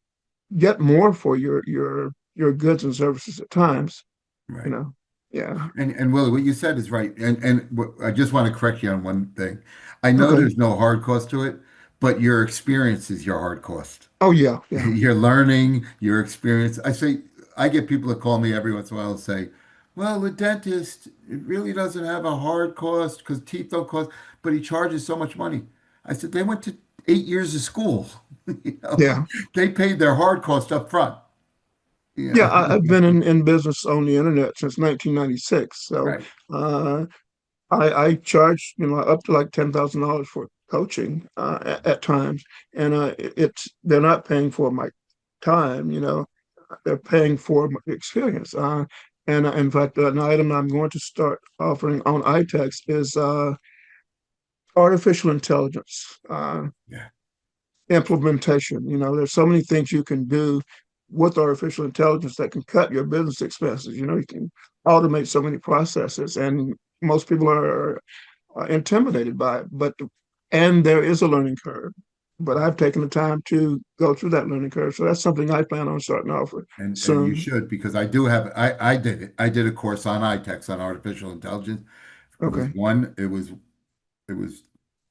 A: get more for your goods and services at times, you
B: right.
A: know. Yeah.
B: And Willie, what you said is right. I just want to correct you on one thing. I know
A: Okay.
B: there's no hard cost to it, but your experience is your hard cost.
A: Oh yeah, yeah,
B: Your learning, your experience. I get people that call me every once in a while and say, well, the dentist, it really doesn't have a hard cost because teeth don't cost, but he charges so much money. I said, they went to 8 years of school. You know,
A: yeah.
B: they paid their hard cost up front. You
A: Yeah,
B: know,
A: I've been in business on the internet since 1996. So
B: right,
A: uh, I charge, up to like $10,000 for coaching at times, and it's they're not paying for my time, they're paying for my experience. And in fact, an item I'm going to start offering on iTex is artificial intelligence.
B: yeah,
A: Implementation. There's so many things you can do with artificial intelligence that can cut your business expenses. You can automate so many processes, and most people are intimidated by it. And there is a learning curve. But I've taken the time to go through that learning curve, so that's something I plan on starting off with
B: and you
A: soon.
B: should because I do have I did it. I did a course on ITEX on artificial intelligence.
A: Okay.
B: It was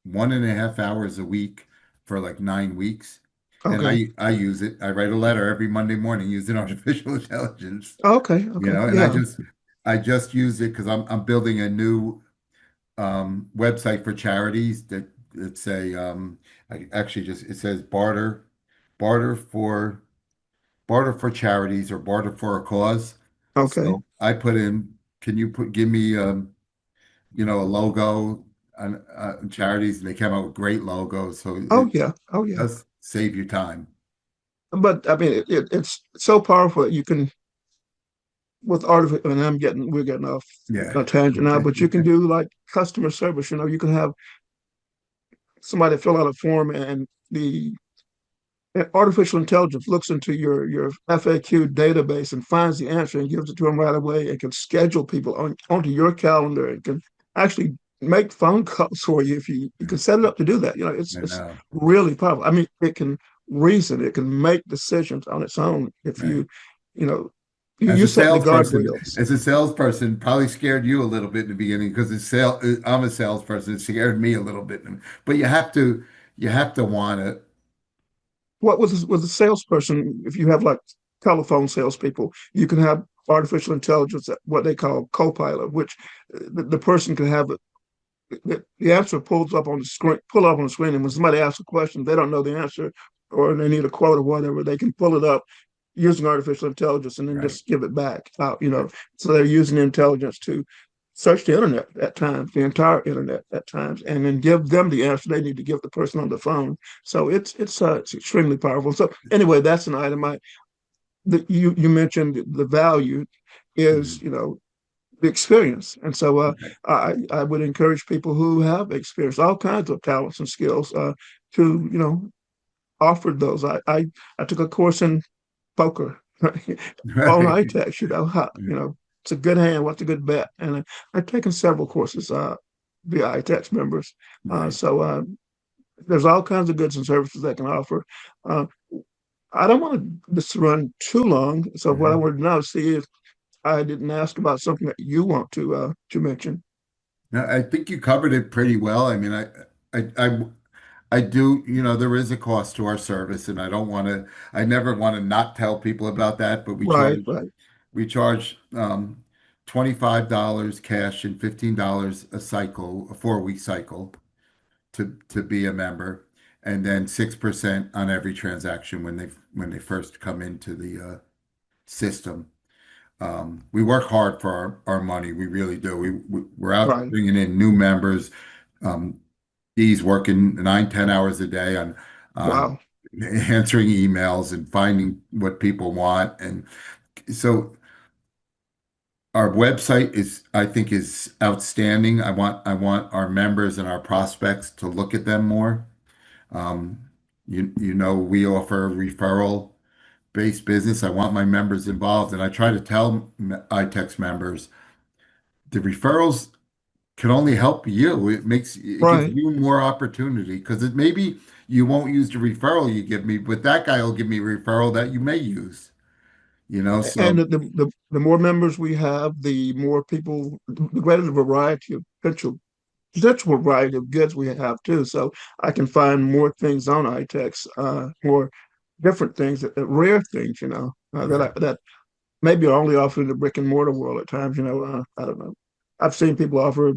B: 1.5 hours a week for like 9 weeks. And
A: Okay.
B: I use it. I write a letter every Monday morning using artificial intelligence,
A: Okay.
B: you
A: Okay.
B: know, and
A: Yeah.
B: I just use it because I'm building a new website for charities that it's a I actually just it says barter for barter for charities or barter for a cause.
A: Okay.
B: So I put in, can you give me a logo on charities, and they came out with great logos. So
A: Oh
B: it
A: yeah. Oh yeah.
B: does save you time.
A: But I mean, it's so powerful. You can with artificial, and we're getting off
B: Yeah.
A: a tangent now, but you can do like customer service. You can have somebody fill out a form, and the artificial intelligence looks into your FAQ database and finds the answer and gives it to them right away. It can schedule people onto your calendar. It can actually make phone calls for you if you can set it up to do that.
B: I
A: It's
B: know.
A: really powerful. I mean, it can reason, it can make decisions on its own if
B: Right.
A: you know, you set the guardrails.
B: As a salesperson, probably scared you a little bit in the beginning because I'm a salesperson. It scared me a little bit. But you have to want it.
A: What was a salesperson? If you have like telephone salespeople, you can have artificial intelligence, what they call co-pilot, which the person can have the answer pulls up on the screen, pull up on the screen, and when somebody asks a question, they don't know the answer or they need a quote or whatever, they can pull it up using artificial intelligence and then
B: Right.
A: just give it back out.
B: Right.
A: So they're using intelligence to search the internet at times, the entire internet at times, and then give them the answer they need to give the person on the phone. So it's extremely powerful. So anyway, that's an item. You mentioned the value is
B: Mhm.
A: the experience, and so
B: Right.
A: I would encourage people who have experience, all kinds of talents and skills, to offer those. I took a course in poker on
B: Right.
A: ITEX. It's a good hand, what's a good bet, and I've taken several courses via ITEX members.
B: Right.
A: So there's all kinds of goods and services they can offer. Uh, I don't want this to run too long, so what I
B: Mhm.
A: wanted to now see if I didn't ask about something that you want to mention.
B: No, I think you covered it pretty well. I mean, I, I, I do, there is a cost to our service, and I never want to not tell people about that, but
A: Right, right,
B: we charge $25 cash and $15 a cycle, a 4-week cycle to be a member, and then 6% on every transaction when they first come into the system. We work hard for our money. We really do. We're out
A: right.
B: bringing in new members. Um, He's working 9, 10 hours a day on
A: Wow.
B: answering emails and finding what people want. And so our website is, I think, is outstanding. I want our members and our prospects to look at them more. Um, we offer referral based business. I want my members involved, and I try to tell ITEX members the referrals can only help you. It gives
A: Right.
B: you more opportunity because it maybe you won't use the referral you give me, but that guy will give me a referral that you may use.
A: And
B: So
A: the more members we have, the more people, the greater the variety of potential variety of goods we have too. So I can find more things on iTex, more different things, rare things,
B: right.
A: that maybe are only offered in the brick and mortar world at times. I don't know. I've seen people offer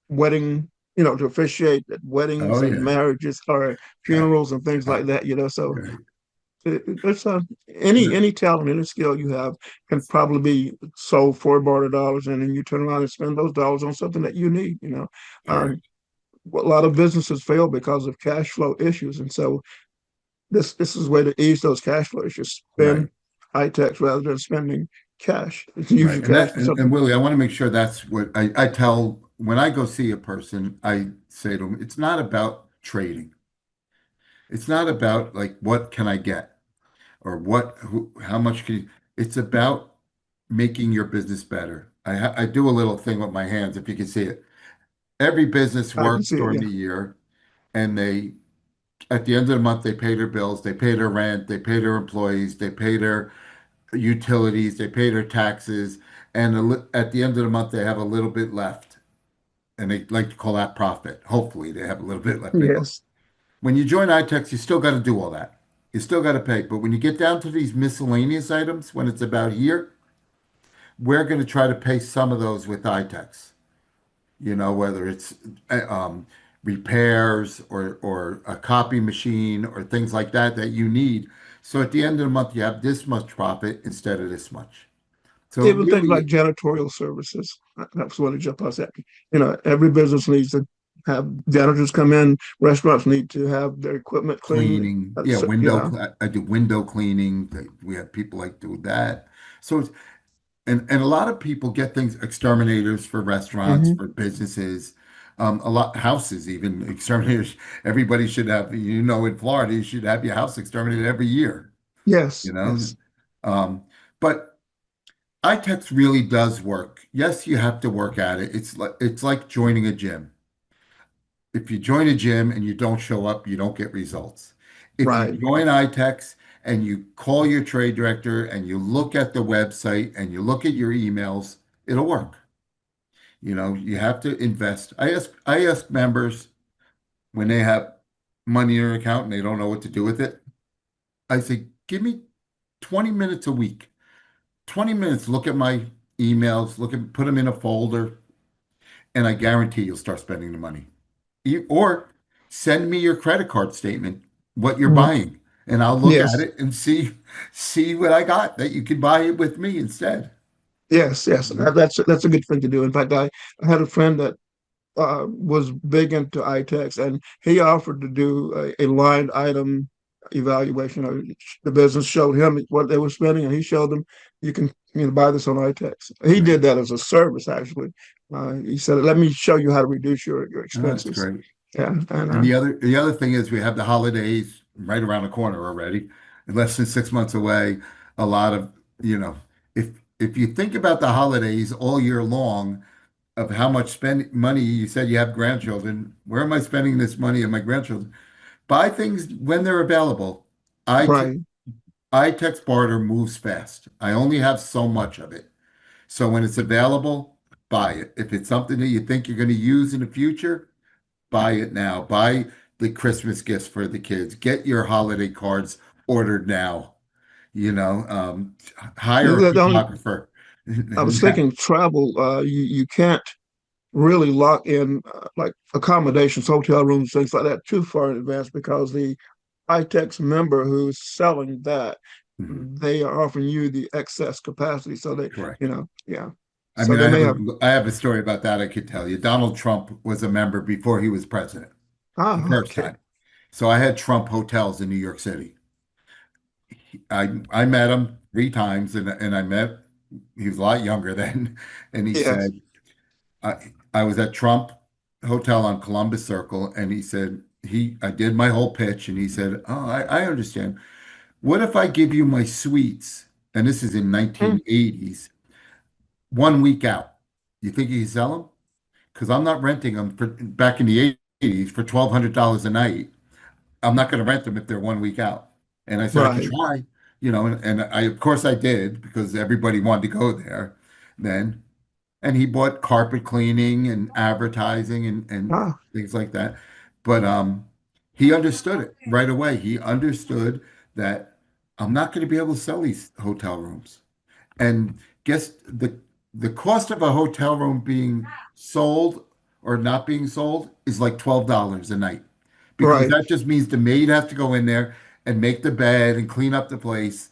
A: wedding, to officiate at weddings
B: Oh
A: and
B: yeah.
A: marriages or funerals and things
B: Uh,
A: like that. So
B: right.
A: it's any talent, any skill you have can probably be sold for barter dollars, and then you turn around and spend those dollars on something that you need.
B: Correct.
A: A lot of businesses fail because of cash flow issues, and so this is a way to ease those cash flow issues.
B: Right.
A: Spend high tax rather than spending cash. Use
B: Right.
A: your
B: And
A: cash
B: that
A: for
B: and
A: something.
B: Willie, I want to make sure that's what I tell when I go see a person, I say to them, it's not about trading. It's not about like what can I get or how much can you, it's about making your business better. I do a little thing with my hands, if you can see it. Every business
A: I can
B: works
A: see it.
B: during
A: Yeah.
B: the year, and at the end of the month, they pay their bills, they pay their rent, they pay their employees, they pay their utilities, they pay their taxes, and at the end of the month, they have a little bit left, and they like to call that profit. Hopefully, they have a little bit left.
A: Yes.
B: When you join ITEX, you still got to do all that. You still got to pay. But when you get down to these miscellaneous items, when it's about here, we're going to try to pay some of those with ITEX. Whether it's uh, um, repairs or a copy machine or things like that that you need. So at the end of the month, you have this much profit instead of this much. So
A: Even things like
B: really
A: janitorial services. That's what it just was at. Every business needs to have janitors come in. Restaurants need to have their equipment cleaned.
B: cleaning, yeah,
A: That's, yeah.
B: I do window cleaning. We have people like do that. So it's and a lot of people get things exterminators for restaurants,
A: Hmm.
B: for businesses, a lot houses even exterminators. Everybody should have, in Florida, you should have your house exterminated every year, you
A: Yes.
B: know.
A: Yes.
B: Um, but iTex really does work. Yes, you have to work at it. It's like joining a gym. If you join a gym and you don't show up, you don't get results. If you
A: Right.
B: join iTex and you call your trade director and you look at the website and you look at your emails, it'll work. You have to invest. I ask members when they have money in their account and they don't know what to do with it. I say, give me 20 minutes a week. 20 minutes, look at my emails, put them in a folder, and I guarantee you'll start spending the money. Or send me your credit card statement, what you're
A: Mhm.
B: buying, and I'll look at
A: Yes.
B: it and see what I got that you can buy it with me instead.
A: Yes. Yes. That's a good thing to do. In fact, I had a friend that was big into iTex, and he offered to do a line item evaluation. The business showed him what they were spending, and he showed them you can buy this on iTex. He
B: Right.
A: did that as a service, actually. He said, "Let me show you how to reduce your
B: Oh, that's
A: expenses."
B: great.
A: Yeah, and
B: And the other thing is we have the holidays right around the corner already, less than 6 months away. A lot of, you know, if you think about the holidays all year long of how much spend money you said you have grandchildren, where am I spending this money on my grandchildren? Buy things when they're available. I
A: right.
B: iText Barter moves fast. I only have so much of it. So when it's available, buy it. If it's something that you think you're going to use in the future, buy it now. Buy the Christmas gifts for the kids. Get your holiday cards ordered now. You know, hire a
A: The only
B: photographer.
A: I was thinking travel. You can't really lock in like accommodations, hotel rooms, things like that too far in advance because the ITEX member who's selling that,
B: Mhm.
A: they are offering you the excess capacity. So
B: Correct.
A: yeah.
B: I
A: So
B: mean,
A: they
B: I
A: may
B: have
A: have,
B: a story about that I could tell you. Donald Trump was a member before he was president, the first
A: okay.
B: time. So I had Trump hotels in New York City. I met him 3 times, and I met. he was a lot younger then, and he
A: Yes.
B: said, I was at Trump Hotel on Columbus Circle, and he said, I did my whole pitch, and he said, oh, I understand. What if I give you my suites? And this is in
A: Mm,
B: 1980s, 1 week out. You think you can sell them? Because I'm not renting them for back in the 80s for $1,200 a night. I'm not going to rent them if they're 1 week out. And I said, I could
A: right.
B: try, and I, of course I did because everybody wanted to go there then. And he bought carpet cleaning and advertising and
A: Ah,
B: things like that. But he understood it right away. He understood that I'm not going to be able to sell these hotel rooms. And guess the cost of a hotel room being sold or not being sold is like $12 a night. Because
A: right.
B: that just means the maid has to go in there and make the bed and clean up the place.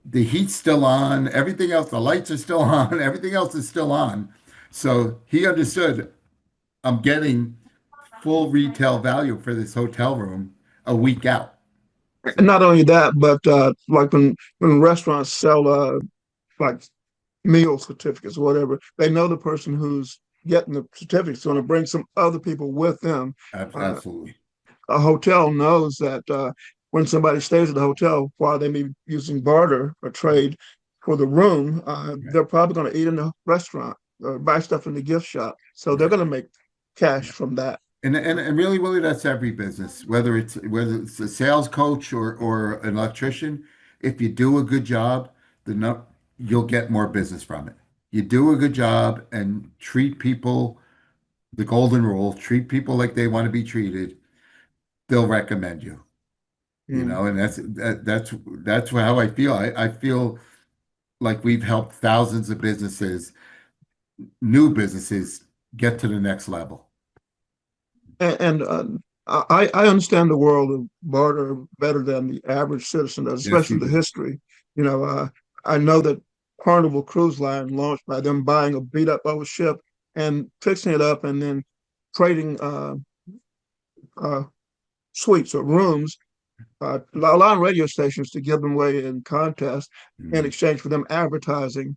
B: The heat's still on, everything else, the lights are still on, everything else is still on. So he understood I'm getting full retail value for this hotel room a week out.
A: And
B: So
A: not only that, but like when restaurants sell like meal certificates or whatever, they know the person who's getting the certificates going to bring some other people with them. Uh,
B: absolutely.
A: a hotel knows that when somebody stays at the hotel, while they may be using barter or trade for the room,
B: Right.
A: they're probably going to eat in the restaurant or buy stuff in the gift shop. So they're
B: Right.
A: going to make cash from that.
B: And really, Willie, that's every business, whether it's a sales coach or an electrician. If you do a good job, the no, you'll get more business from it. You do a good job and treat people the golden rule, treat people like they want to be treated, they'll recommend you.
A: Mm.
B: And that's how I feel. I feel like we've helped thousands of businesses, new businesses, get to the next level.
A: And I understand the world of barter better than the average citizen does,
B: Yes,
A: especially
B: you
A: the
B: do.
A: history. You know, I know that Carnival Cruise Line launched by them buying a beat up old ship and fixing it up and then trading uh, suites or rooms, allowing radio stations to give them away in contest in
B: Mhm.
A: exchange for them advertising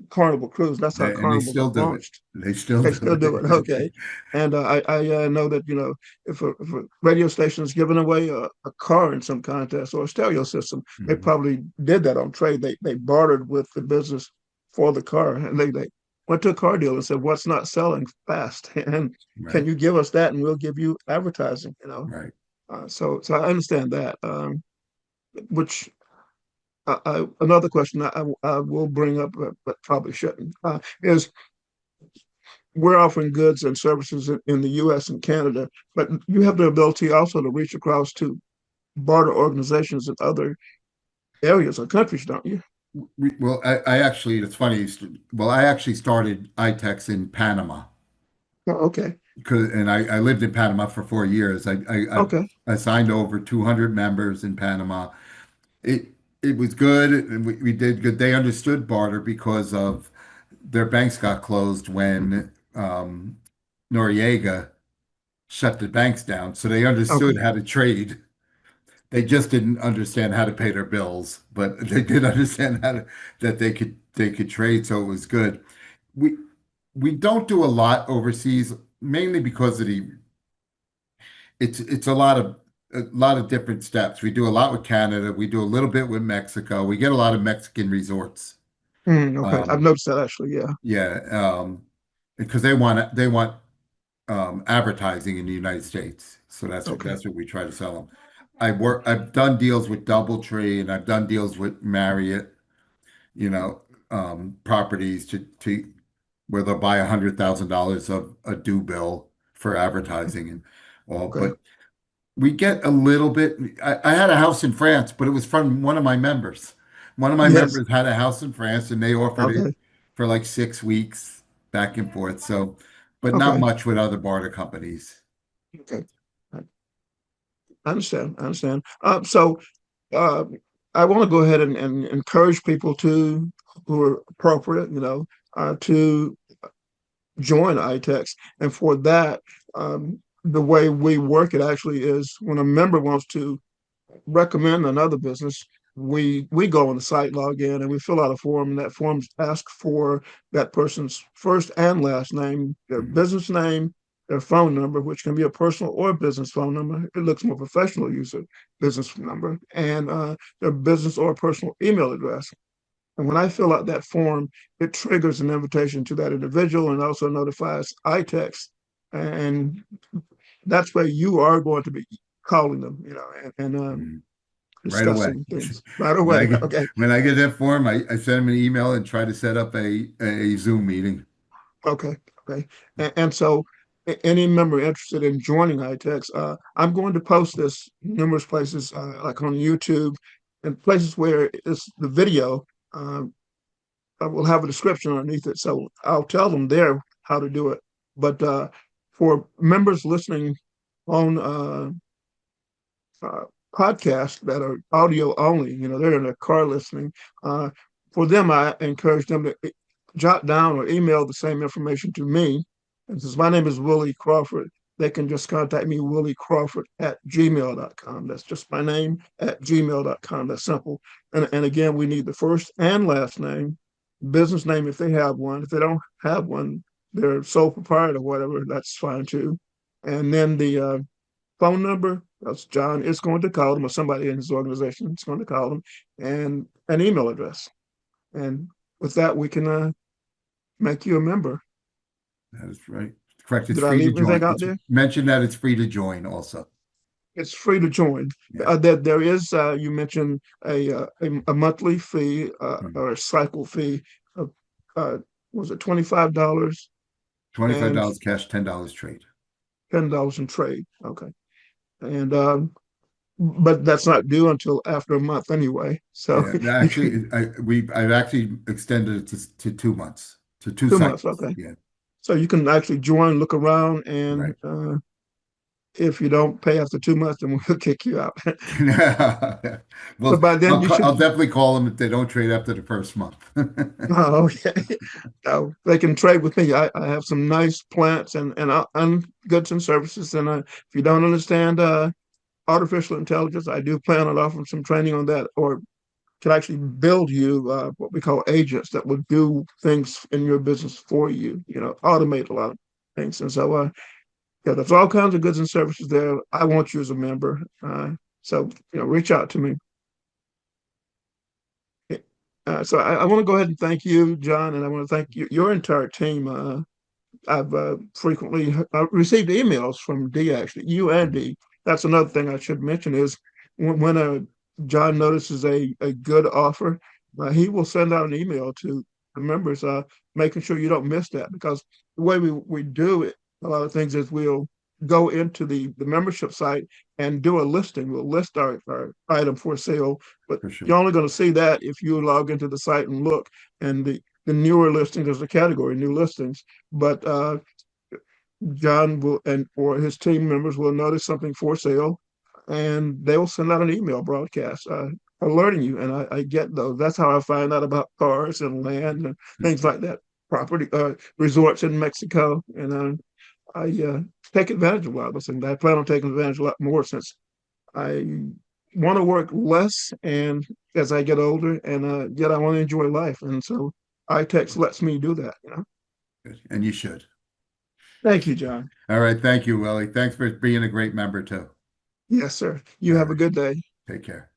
A: Carnival Cruise. That's how
B: And they
A: Carnival got
B: still do it.
A: launched.
B: They still
A: They
B: do
A: still do it.
B: it.
A: Okay. And I know that, if a radio station is giving away a car in some contest or a stereo system, they
B: Mhm.
A: probably did that on trade. They bartered with the business for the car. And they went to a car dealer and said, what's not selling fast? And can
B: Right,
A: you give us that and we'll give you advertising.
B: right.
A: So I understand that. Which another question I will bring up, but probably shouldn't, is we're offering goods and services in the US and Canada, but you have the ability also to reach across to barter organizations in other areas or countries, don't you?
B: Well, I actually, it's funny. Well, I actually started ITEX in Panama
A: Oh, okay.
B: and I lived in Panama for 4 years.
A: Okay.
B: I signed over 200 members in Panama. It it was good, and we did good. They understood barter because of their banks got closed when Noriega shut the banks down. So they understood
A: Okay.
B: how to trade. They just didn't understand how to pay their bills, but they did understand that they could trade. So it was good. We we don't do a lot overseas, mainly because of the it's a lot of different steps. We do a lot with Canada. We do a little bit with Mexico. We get a lot of Mexican resorts.
A: Okay. I've
B: Um,
A: noticed that actually. Yeah.
B: yeah, because they want advertising in the United States. So that's what
A: Okay.
B: that's what we try to sell them. I've done deals with DoubleTree and I've done deals with Marriott, you know, properties to where they'll buy $100,000 of a due bill for advertising and all.
A: Okay.
B: But we get a little bit. I had a house in France, but it was from one of my members. One of my
A: Yes.
B: members had a house in France and they offered it
A: Okay.
B: for like 6 weeks back and forth. So, but not
A: Okay.
B: much with other barter companies.
A: Okay. I understand. I understand. So uh, I want to go ahead and encourage people to who are appropriate, to join ITEX. And for that, the way we work it actually is when a member wants to recommend another business, we go on the site, log in, and we fill out a form, and that form asks for that person's first and last name, their
B: Mhm.
A: business name, their phone number, which can be a personal or business phone number. It looks more professional use of business number, and their business or personal email address. And when I fill out that form, it triggers an invitation to that individual and also notifies ITEX. And that's where you are going to be calling them, and
B: Mhm. Right away.
A: discussing things right
B: When I
A: away.
B: get
A: Okay.
B: when I get that form, I send them an email and try to set up a Zoom meeting.
A: Okay. Okay. And so any member interested in joining ITEX, I'm going to post this numerous places, like on YouTube and places where it's the video. I will have a description underneath it. So I'll tell them there how to do it. But for members listening on uh, podcasts that are audio only, they're in their car listening. Uh, for them, I encourage them to jot down or email the same information to me. And since my name is Willie Crawford, they can just contact me, Willie Crawford at gmail.com. That's just my name at gmail.com. That's simple. And again, we need the first and last name, business name if they have one. If they don't have one, they're sole proprietor or whatever, that's fine too. And then the phone number, that's John is going to call them, or somebody in his organization is going to call them, and an email address. And with that, we can make you a member.
B: That is right. Correct. It's
A: Did I
B: free to
A: leave anything
B: join.
A: out
B: It's
A: there?
B: mentioned that it's free to join also.
A: It's free to join.
B: Yeah.
A: There is, you mentioned a monthly fee
B: Mhm.
A: or a cycle fee of, was it $25 and
B: $25 cash, $10 trade.
A: $10 in trade? Okay. And but that's not due until after a month anyway. So
B: Yeah,
A: you can
B: actually, I've actually extended it to 2 months, to two
A: 2 months.
B: cycles.
A: Okay.
B: Yeah,
A: So you can actually join, look around, and
B: right.
A: if you don't pay after 2 months, then we'll kick you out.
B: Well,
A: But by then you should.
B: I'll definitely call them if they don't trade after the first month.
A: Oh, okay. They can trade with me. I have some nice plants and goods and services. And if you don't understand artificial intelligence, I do plan on offering some training on that, or can actually build you what we call agents that will do things in your business for you. Automate a lot of things. And so yeah, there's all kinds of goods and services there. I want you as a member. So, reach out to me. So I want to go ahead and thank you, John, and I want to thank your entire team. I've frequently received emails from D, actually, you and D. That's another thing I should mention is when John notices a good offer, he will send out an email to the members, making sure you don't miss that. Because the way we do it, a lot of things is we'll go into the membership site and do a listing. We'll list our item for sale, but
B: For sure.
A: you're only going to see that if you log into the site and look. And the newer listings, there's a category, new listings, but John will and or his team members will notice something for sale, and they will send out an email broadcast alerting you. And I get those. That's how I find out about cars and land and things like that. Property resorts in Mexico, and I take advantage of a lot of those things. I plan on taking advantage of a lot more since I want to work less and as I get older, and yet I want to enjoy life. And so iTex lets me do that.
B: Good. And you should.
A: Thank you, John.
B: All right. Thank you, Willie. Thanks for being a great member too.
A: Yes, sir.
B: All
A: You have a
B: right.
A: good day.
B: Take care.